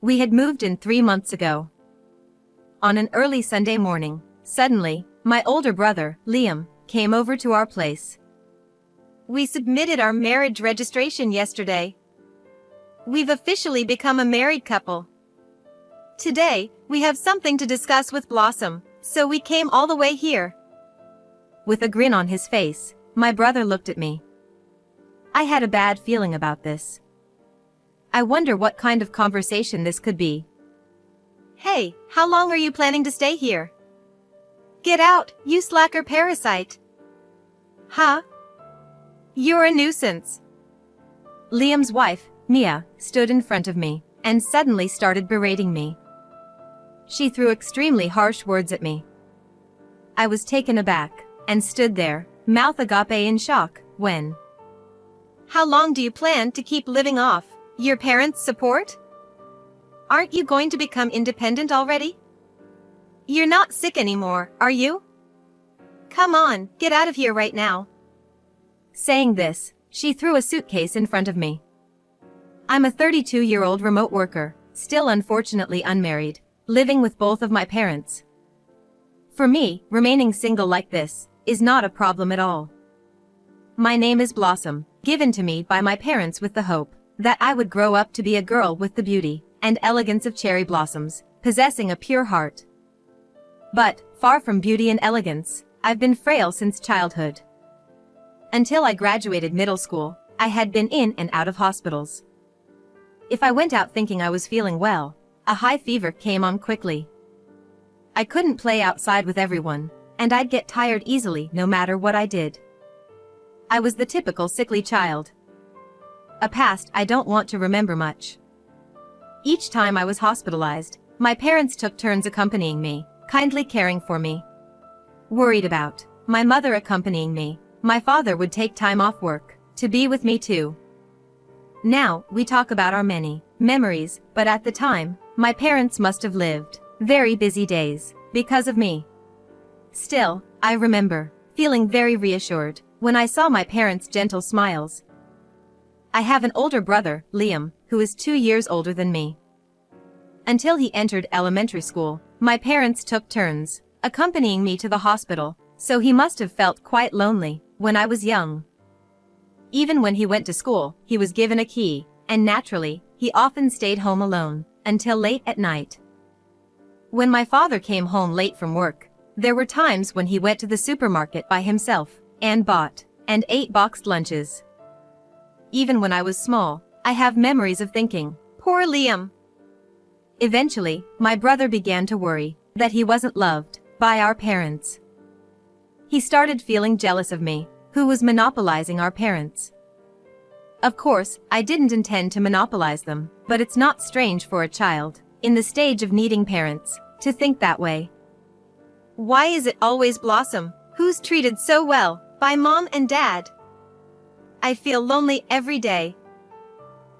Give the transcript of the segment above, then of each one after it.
We had moved in 3 months ago. On an early Sunday morning, suddenly, my older brother, Liam, came over to our place. We submitted our marriage registration yesterday. We've officially become a married couple. Today, we have something to discuss with Blossom, so we came all the way here. With a grin on his face, my brother looked at me. I had a bad feeling about this. I wonder what kind of conversation this could be. Hey, how long are you planning to stay here? Get out, you slacker parasite. Huh? You're a nuisance. Liam's wife, Mia, stood in front of me and suddenly started berating me. She threw extremely harsh words at me. I was taken aback and stood there, mouth agape in shock, when. How long do you plan to keep living off your parents' support? Aren't you going to become independent already? You're not sick anymore, are you? Come on, get out of here right now. Saying this, she threw a suitcase in front of me. I'm a 32-year-old remote worker, still unfortunately unmarried, living with both of my parents. For me, remaining single like this is not a problem at all. My name is Blossom, given to me by my parents with the hope that I would grow up to be a girl with the beauty and elegance of cherry blossoms, possessing a pure heart. But, far from beauty and elegance, I've been frail since childhood. Until I graduated middle school, I had been in and out of hospitals. If I went out thinking I was feeling well, a high fever came on quickly. I couldn't play outside with everyone, and I'd get tired easily no matter what I did. I was the typical sickly child. A past I don't want to remember much. Each time I was hospitalized, my parents took turns accompanying me, kindly caring for me. Worried about my mother accompanying me, my father would take time off work to be with me too. Now, we talk about our many memories, but at the time, my parents must have lived very busy days because of me. Still, I remember feeling very reassured when I saw my parents' gentle smiles. I have an older brother, Liam, who is 2 years older than me. Until he entered elementary school, my parents took turns accompanying me to the hospital, so he must have felt quite lonely when I was young. Even when he went to school, he was given a key, and naturally, he often stayed home alone until late at night. When my father came home late from work, there were times when he went to the supermarket by himself and bought and ate boxed lunches. Even when I was small, I have memories of thinking, "Poor Liam." Eventually, my brother began to worry that he wasn't loved by our parents. He started feeling jealous of me, who was monopolizing our parents. Of course, I didn't intend to monopolize them, but it's not strange for a child, in the stage of needing parents, to think that way. Why is it always Blossom, who's treated so well by mom and dad? I feel lonely every day.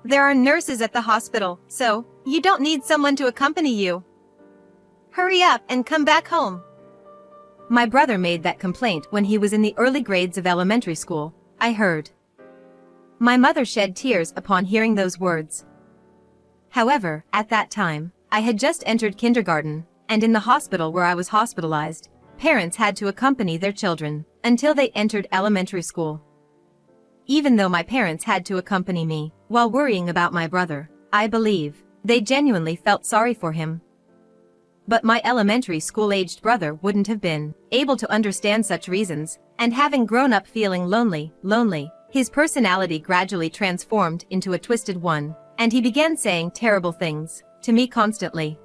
There are nurses at the hospital, so you don't need someone to accompany you. Hurry up and come back home. My brother made that complaint when he was in the early grades of elementary school, I heard. My mother shed tears upon hearing those words. However, at that time, I had just entered kindergarten, and in the hospital where I was hospitalized, parents had to accompany their children until they entered elementary school. Even though my parents had to accompany me while worrying about my brother, I believe they genuinely felt sorry for him. But my elementary school-aged brother wouldn't have been able to understand such reasons, and having grown up feeling lonely, his personality gradually transformed into a twisted one, and he began saying terrible things to me constantly.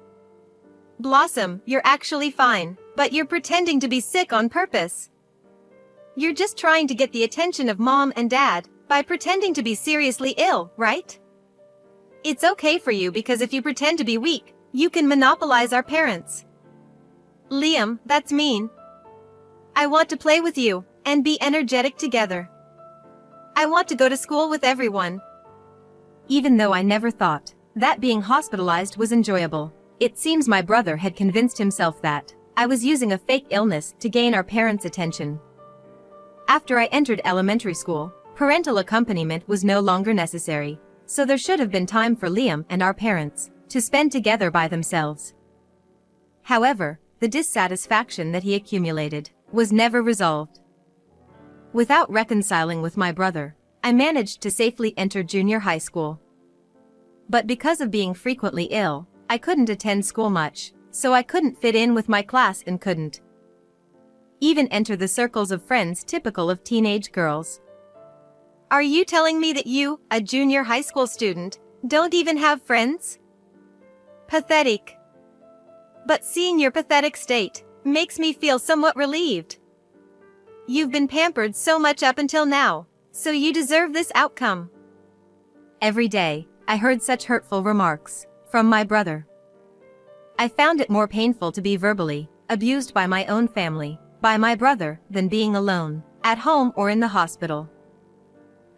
Blossom, you're actually fine, but you're pretending to be sick on purpose. You're just trying to get the attention of mom and dad by pretending to be seriously ill, right? It's okay for you because if you pretend to be weak, you can monopolize our parents. Liam, that's mean. I want to play with you and be energetic together. I want to go to school with everyone. Even though I never thought that being hospitalized was enjoyable, it seems my brother had convinced himself that I was using a fake illness to gain our parents' attention. After I entered elementary school, parental accompaniment was no longer necessary, so there should have been time for Liam and our parents to spend together by themselves. However, the dissatisfaction that he accumulated was never resolved. Without reconciling with my brother, I managed to safely enter junior high school. But because of being frequently ill, I couldn't attend school much, so I couldn't fit in with my class and couldn't even enter the circles of friends typical of teenage girls. Are you telling me that you, a junior high school student, don't even have friends? Pathetic. But seeing your pathetic state makes me feel somewhat relieved. You've been pampered so much up until now, so you deserve this outcome. Every day, I heard such hurtful remarks from my brother. I found it more painful to be verbally abused by my own family, by my brother, than being alone, at home or in the hospital.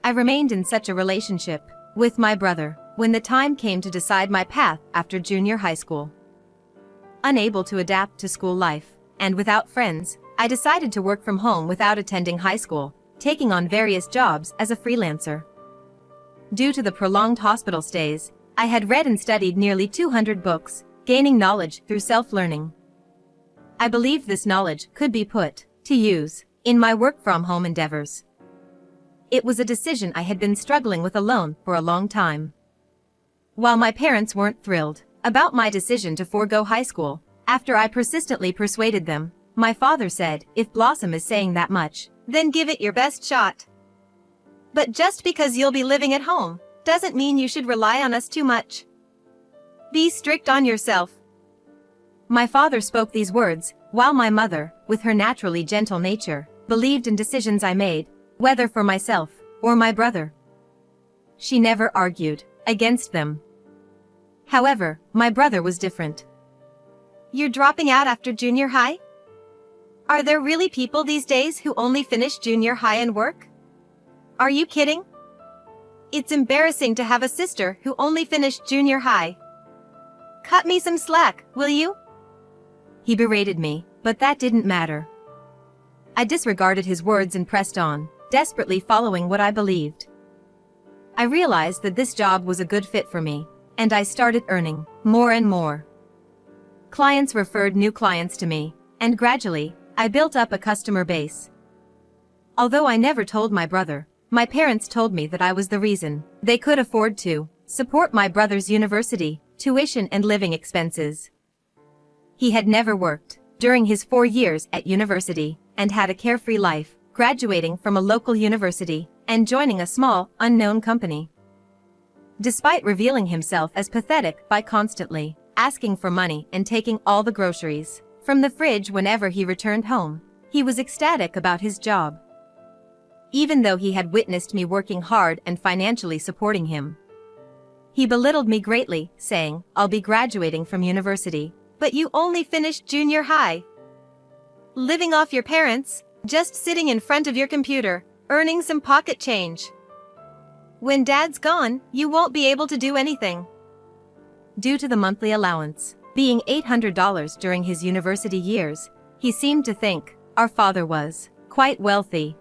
I remained in such a relationship with my brother when the time came to decide my path after junior high school. Unable to adapt to school life, and without friends, I decided to work from home without attending high school, taking on various jobs as a freelancer. Due to the prolonged hospital stays, I had read and studied nearly 200 books, gaining knowledge through self-learning. I believed this knowledge could be put to use in my work-from-home endeavors. It was a decision I had been struggling with alone for a long time. While my parents weren't thrilled about my decision to forego high school, after I persistently persuaded them, my father said, "If Blossom is saying that much, then give it your best shot. But just because you'll be living at home, doesn't mean you should rely on us too much. Be strict on yourself." My father spoke these words, while my mother, with her naturally gentle nature, believed in decisions I made, whether for myself or my brother. She never argued against them. However, my brother was different. You're dropping out after junior high? Are there really people these days who only finish junior high and work? Are you kidding? It's embarrassing to have a sister who only finished junior high. Cut me some slack, will you? He berated me, but that didn't matter. I disregarded his words and pressed on, desperately following what I believed. I realized that this job was a good fit for me, and I started earning more and more. Clients referred new clients to me, and gradually, I built up a customer base. Although I never told my brother, my parents told me that I was the reason they could afford to support my brother's university, tuition and living expenses. He had never worked during his 4 years at university and had a carefree life, graduating from a local university and joining a small, unknown company. Despite revealing himself as pathetic by constantly asking for money and taking all the groceries from the fridge whenever he returned home, he was ecstatic about his job. Even though he had witnessed me working hard and financially supporting him, he belittled me greatly, saying, "I'll be graduating from university, but you only finished junior high. Living off your parents, just sitting in front of your computer, earning some pocket change. When dad's gone, you won't be able to do anything." Due to the monthly allowance being $800 during his university years, he seemed to think our father was quite wealthy.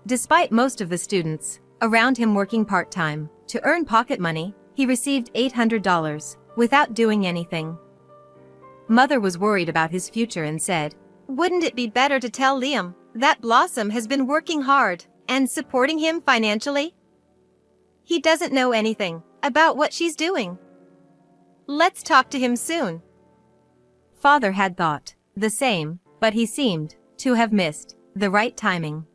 Despite most of the students around him working part-time to earn pocket money, he received $800 without doing anything. Mother was worried about his future and said, "Wouldn't it be better to tell Liam that Blossom has been working hard and supporting him financially? He doesn't know anything about what she's doing. Let's talk to him soon." Father had thought the same, but he seemed to have missed the right timing.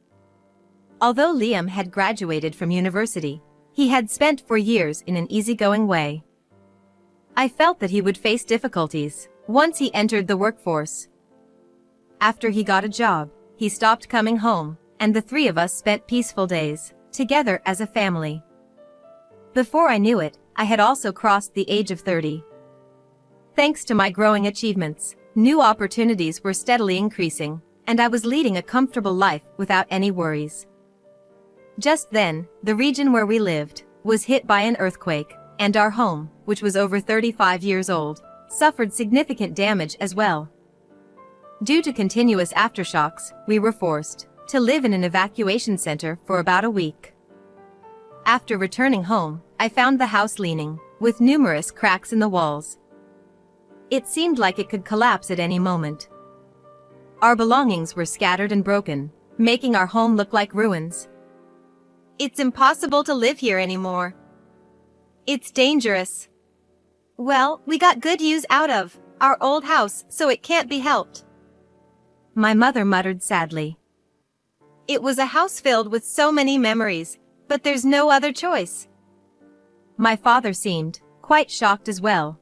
Although Liam had graduated from university, he had spent 4 years in an easygoing way. I felt that he would face difficulties once he entered the workforce. After he got a job, he stopped coming home, and the 3 of us spent peaceful days together as a family. Before I knew it, I had also crossed the age of 30. Thanks to my growing achievements, new opportunities were steadily increasing, and I was leading a comfortable life without any worries. Just then, the region where we lived was hit by an earthquake, and our home, which was over 35 years old, suffered significant damage as well. Due to continuous aftershocks, we were forced to live in an evacuation center for about a week. After returning home, I found the house leaning with numerous cracks in the walls. It seemed like it could collapse at any moment. Our belongings were scattered and broken, making our home look like ruins. It's impossible to live here anymore. It's dangerous. Well, we got good use out of our old house, so it can't be helped. My mother muttered sadly. It was a house filled with so many memories, but there's no other choice. My father seemed quite shocked as well.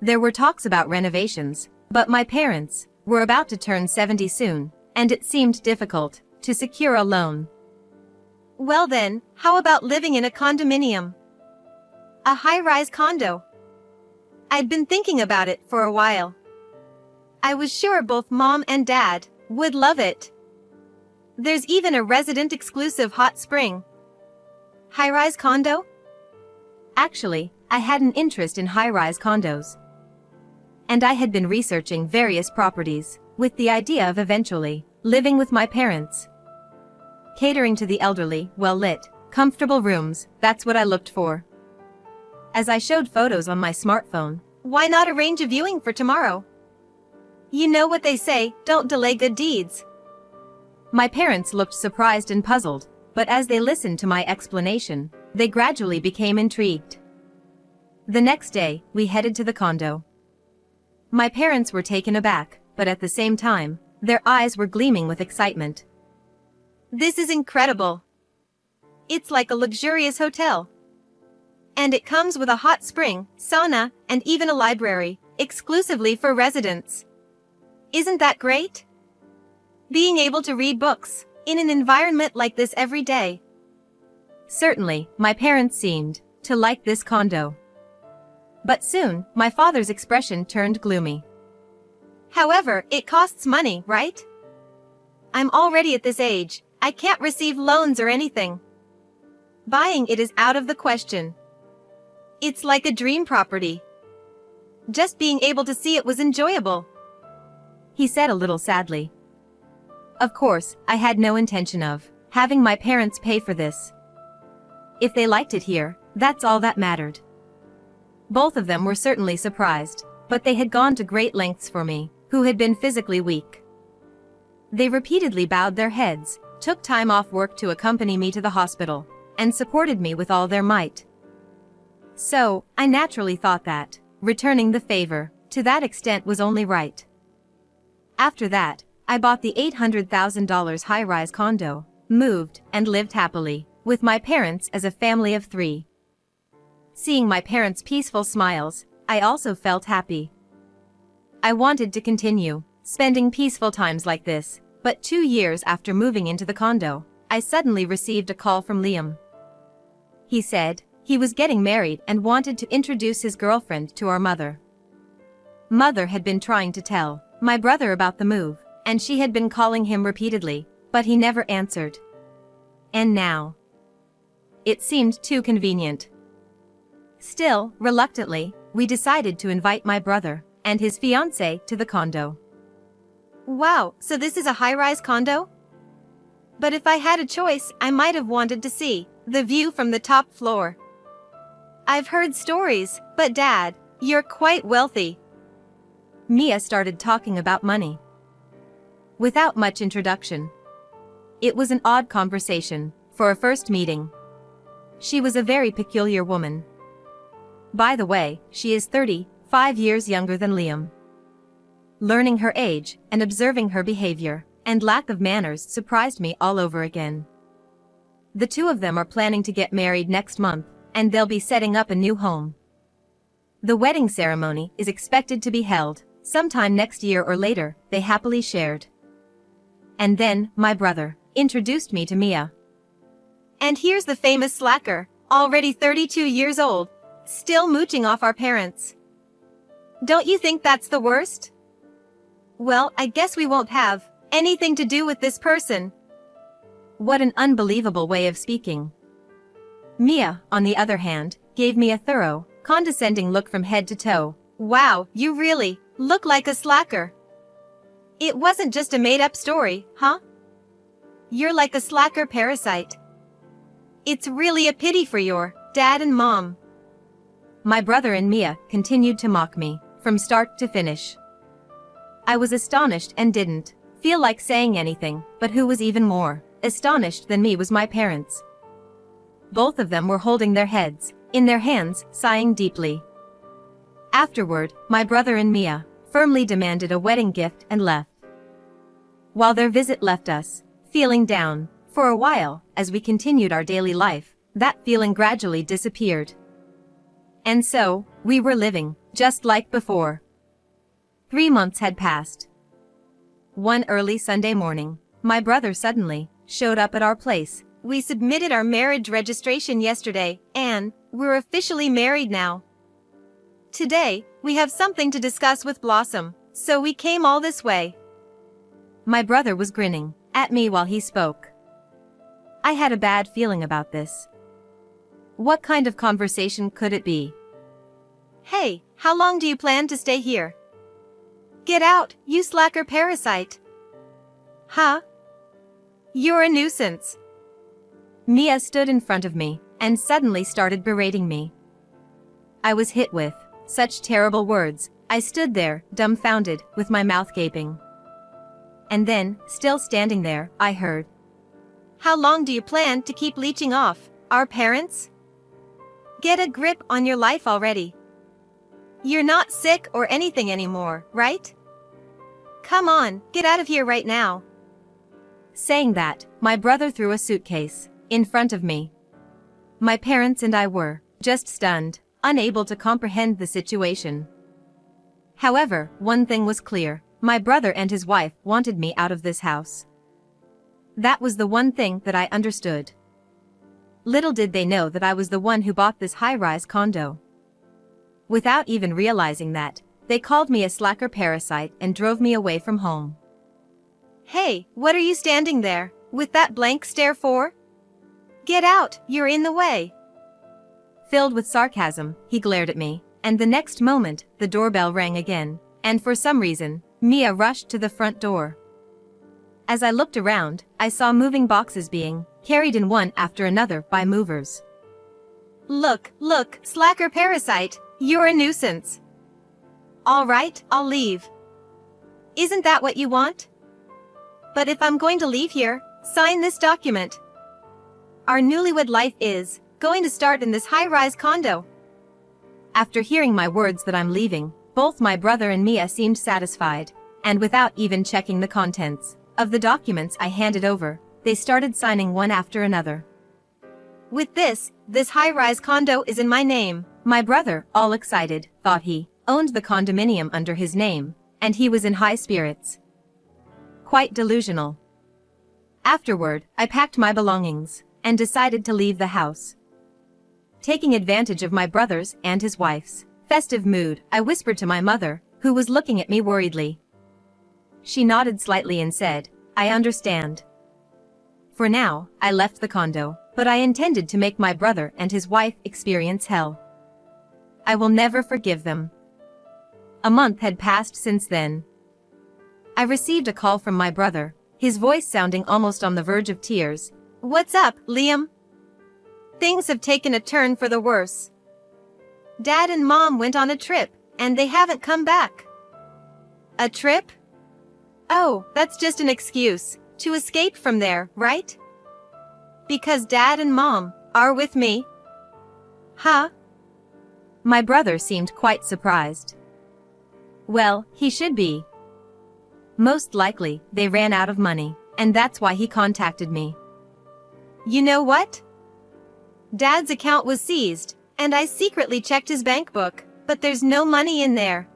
There were talks about renovations, but my parents were about to turn 70 soon, and it seemed difficult to secure a loan. Well then, how about living in a condominium? A high-rise condo. I'd been thinking about it for a while. I was sure both Mom and Dad would love it. There's even a resident-exclusive hot spring. High-rise condo? Actually, I had an interest in high-rise condos. And I had been researching various properties, with the idea of eventually living with my parents. Catering to the elderly, well-lit, comfortable rooms, that's what I looked for. As I showed photos on my smartphone, Why not arrange a viewing for tomorrow? You know what they say, don't delay good deeds. my parents looked surprised and puzzled, but as they listened to my explanation, they gradually became intrigued. The next day, we headed to the condo. My parents were taken aback, but at the same time, their eyes were gleaming with excitement. This is incredible. It's like a luxurious hotel. And it comes with a hot spring, sauna, and even a library, exclusively for residents. Isn't that great? Being able to read books in an environment like this every day. Certainly, my parents seemed to like this condo. But soon, my father's expression turned gloomy. However, it costs money, right? I'm already at this age, I can't receive loans or anything. Buying it is out of the question. It's like a dream property. Just being able to see it was enjoyable. He said a little sadly. Of course, I had no intention of having my parents pay for this. If they liked it here, that's all that mattered. Both of them were certainly surprised, but they had gone to great lengths for me, who had been physically weak. They repeatedly bowed their heads, took time off work to accompany me to the hospital, and supported me with all their might. So, I naturally thought that returning the favor to that extent was only right. After that, I bought the $800,000 high-rise condo, moved, and lived happily with my parents as a family of 3. Seeing my parents' peaceful smiles, I also felt happy. I wanted to continue spending peaceful times like this, but 2 years after moving into the condo, I suddenly received a call from Liam. He said he was getting married and wanted to introduce his girlfriend to our mother. Mother had been trying to tell my brother about the move, and she had been calling him repeatedly, but he never answered. And now, it seemed too convenient. Still, reluctantly, we decided to invite my brother and his fiancée to the condo. Wow, so this is a high-rise condo? But if I had a choice, I might have wanted to see the view from the top floor. I've heard stories, but Dad, you're quite wealthy. Mia started talking about money. Without much introduction. It was an odd conversation for a first meeting. She was a very peculiar woman. By the way, she is 35 years younger than Liam. Learning her age and observing her behavior and lack of manners surprised me all over again. The two of them are planning to get married next month, and they'll be setting up a new home. The wedding ceremony is expected to be held sometime next year or later, they happily shared. And then, my brother introduced me to Mia. And here's the famous slacker, already 32 years old, still mooching off our parents. Don't you think that's the worst? Well, I guess we won't have anything to do with this person. What an unbelievable way of speaking. Mia, on the other hand, gave me a thorough, condescending look from head to toe. Wow, you really look like a slacker. It wasn't just a made-up story, huh? You're like a slacker parasite. It's really a pity for your dad and mom. my brother and Mia continued to mock me, from start to finish. I was astonished and didn't feel like saying anything, but who was even more astonished than me was my parents. Both of them were holding their heads in their hands, sighing deeply. Afterward, my brother and Mia firmly demanded a wedding gift and left. While their visit left us feeling down for a while, as we continued our daily life, that feeling gradually disappeared. And so, we were living just like before. 3 months had passed. One early Sunday morning, my brother suddenly showed up at our place. We submitted our marriage registration yesterday, and we're officially married now. Today, we have something to discuss with Blossom, so we came all this way. My brother was grinning at me while he spoke. I had a bad feeling about this. What kind of conversation could it be? Hey, how long do you plan to stay here? Get out, you slacker parasite. Huh? You're a nuisance. Mia stood in front of me and suddenly started berating me. I was hit with such terrible words. I stood there, dumbfounded, with my mouth gaping. And then, still standing there, I heard, "How long do you plan to keep leeching off our parents? Get a grip on your life already. You're not sick or anything anymore, right? Come on, get out of here right now." Saying that, my brother threw a suitcase in front of me. My parents and I were just stunned, unable to comprehend the situation. However, one thing was clear: my brother and his wife wanted me out of this house. That was the one thing that I understood. Little did they know that I was the one who bought this high-rise condo. Without even realizing that, they called me a slacker parasite and drove me away from home. Hey, what are you standing there with that blank stare for? Get out, you're in the way. Filled with sarcasm, he glared at me, and the next moment, the doorbell rang again, and for some reason, Mia rushed to the front door. As I looked around, I saw moving boxes being carried in one after another by movers. Look, slacker parasite, you're a nuisance. All right, I'll leave. Isn't that what you want? But if I'm going to leave here, sign this document. Our newlywed life is going to start in this high-rise condo. After hearing my words that I'm leaving, both my brother and Mia seemed satisfied, and without even checking the contents of the documents I handed over, they started signing one after another. With this high-rise condo is in my name. My brother, all excited, thought he owned the condominium under his name, and he was in high spirits. Quite delusional. Afterward, I packed my belongings and decided to leave the house. Taking advantage of my brother's and his wife's festive mood, I whispered to my mother, who was looking at me worriedly. She nodded slightly and said, "I understand." For now, I left the condo, but I intended to make my brother and his wife experience hell. I will never forgive them. A month had passed since then. I received a call from my brother, his voice sounding almost on the verge of tears. "What's up, Liam? Things have taken a turn for the worse. Dad and Mom went on a trip, and they haven't come back." "A trip? Oh, that's just an excuse to escape from there, right? Because Dad and Mom are with me." "Huh?" My brother seemed quite surprised. Well, he should be. Most likely, they ran out of money, and that's why he contacted me. You know what? Dad's account was seized, and I secretly checked his bank book, but there's no money in there.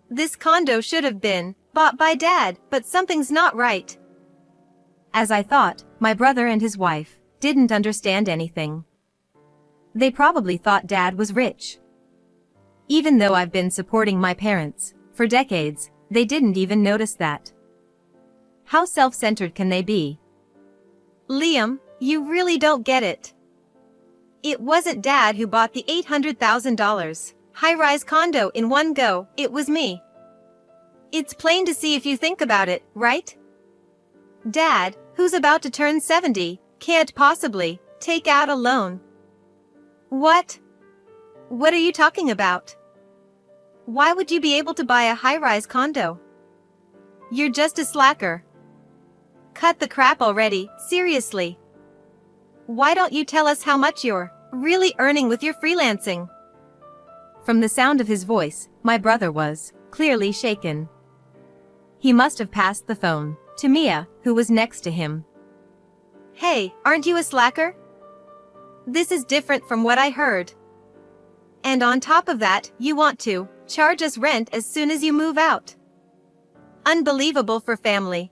This condo should have been bought by Dad, but something's not right. As I thought, my brother and his wife didn't understand anything. They probably thought Dad was rich. Even though I've been supporting my parents for decades, they didn't even notice that. How self-centered can they be? Liam, you really don't get it. It wasn't Dad who bought the $800,000 high-rise condo in one go, it was me. It's plain to see if you think about it, right? Dad, who's about to turn 70, can't possibly take out a loan. What? What are you talking about? Why would you be able to buy a high-rise condo? You're just a slacker. Cut the crap already, seriously. Why don't you tell us how much you're really earning with your freelancing? From the sound of his voice, my brother was clearly shaken. He must have passed the phone to Mia, who was next to him. Hey, aren't you a slacker? This is different from what I heard. And on top of that, you want to charge us rent as soon as you move out. Unbelievable for family.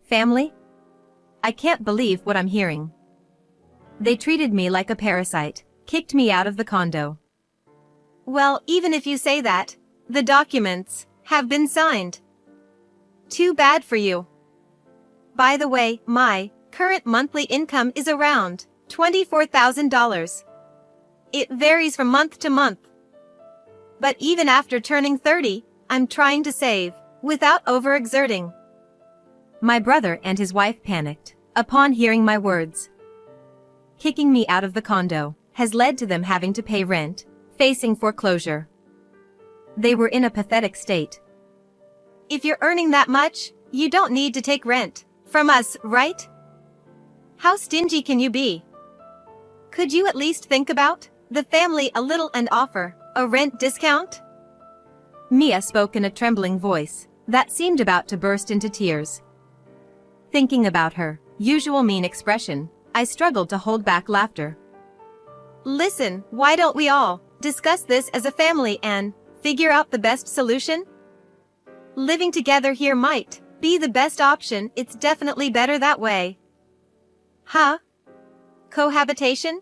Family? I can't believe what I'm hearing. They treated me like a parasite, kicked me out of the condo. Well, even if you say that, the documents have been signed. Too bad for you. By the way, my current monthly income is around $24,000. It varies from month to month. But even after turning 30, I'm trying to save without overexerting. My brother and his wife panicked upon hearing my words. Kicking me out of the condo has led to them having to pay rent, facing foreclosure. They were in a pathetic state. If you're earning that much, you don't need to take rent from us, right? How stingy can you be? Could you at least think about the family a little and offer a rent discount? Mia spoke in a trembling voice that seemed about to burst into tears. Thinking about her usual mean expression, I struggled to hold back laughter. Listen, why don't we all discuss this as a family and figure out the best solution? Living together here might be the best option. It's definitely better that way. Huh? Cohabitation?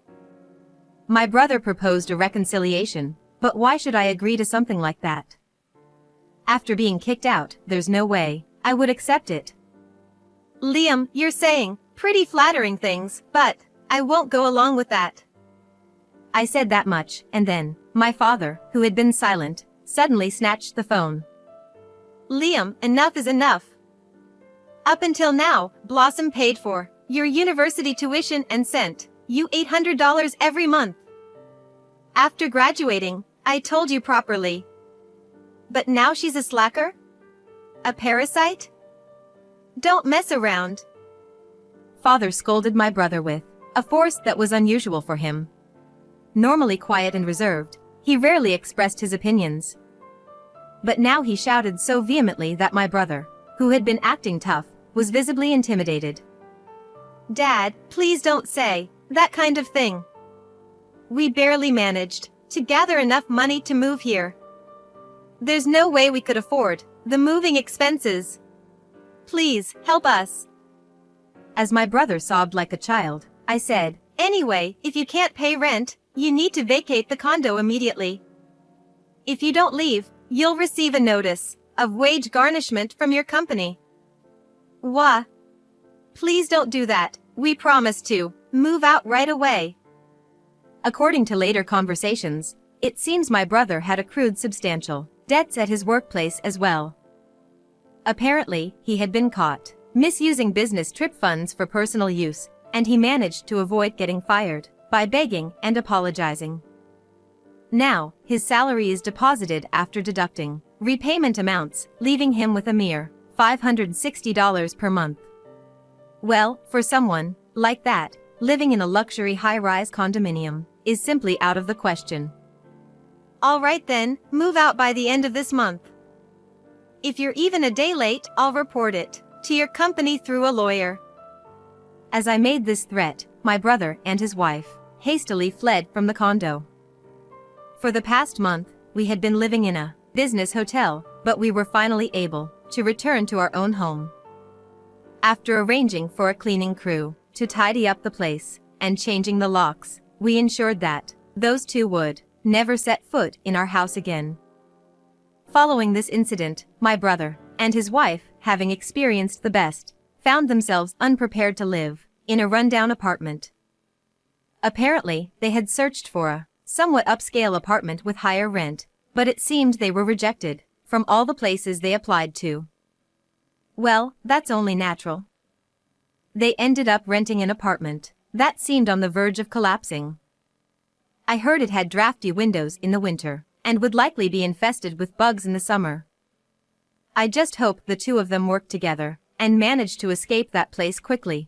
My brother proposed a reconciliation, but why should I agree to something like that? After being kicked out, there's no way I would accept it. Liam, you're saying pretty flattering things, but I won't go along with that. I said that much, and then my father, who had been silent, suddenly snatched the phone. Liam, enough is enough. Up until now, Blossom paid for your university tuition and sent you $800 every month. After graduating, I told you properly. But now she's a slacker? A parasite? Don't mess around. Father scolded my brother with a force that was unusual for him. Normally quiet and reserved, he rarely expressed his opinions. But now he shouted so vehemently that my brother, who had been acting tough, was visibly intimidated. Dad, please don't say that kind of thing. We barely managed to gather enough money to move here. There's no way we could afford the moving expenses. Please, help us. As my brother sobbed like a child, I said, Anyway, if you can't pay rent, you need to vacate the condo immediately. If you don't leave, you'll receive a notice of wage garnishment from your company. Wha? Please don't do that. We promise to move out right away. According to later conversations, it seems my brother had accrued substantial debts at his workplace as well. Apparently, he had been caught misusing business trip funds for personal use, and he managed to avoid getting fired by begging and apologizing. Now, his salary is deposited after deducting repayment amounts, leaving him with a mere $560 per month. Well, for someone like that, living in a luxury high-rise condominium is simply out of the question. All right then, move out by the end of this month. If you're even a day late, I'll report it to your company through a lawyer. As I made this threat, my brother and his wife hastily fled from the condo. For the past month, we had been living in a business hotel, but we were finally able to return to our own home. After arranging for a cleaning crew to tidy up the place and changing the locks, we ensured that those two would never set foot in our house again. Following this incident, my brother and his wife, having experienced the best, found themselves unprepared to live in a rundown apartment. Apparently, they had searched for a somewhat upscale apartment with higher rent, but it seemed they were rejected from all the places they applied to. Well, that's only natural. They ended up renting an apartment that seemed on the verge of collapsing. I heard it had drafty windows in the winter, and would likely be infested with bugs in the summer. I just hoped the two of them worked together, and managed to escape that place quickly.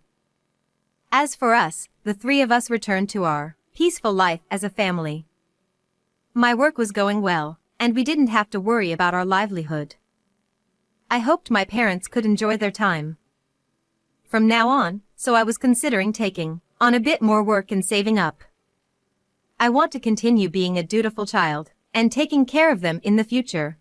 As for us, the three of us returned to our peaceful life as a family. My work was going well, and we didn't have to worry about our livelihood. I hoped my parents could enjoy their time from now on, so I was considering taking on a bit more work and saving up. I want to continue being a dutiful child and taking care of them in the future.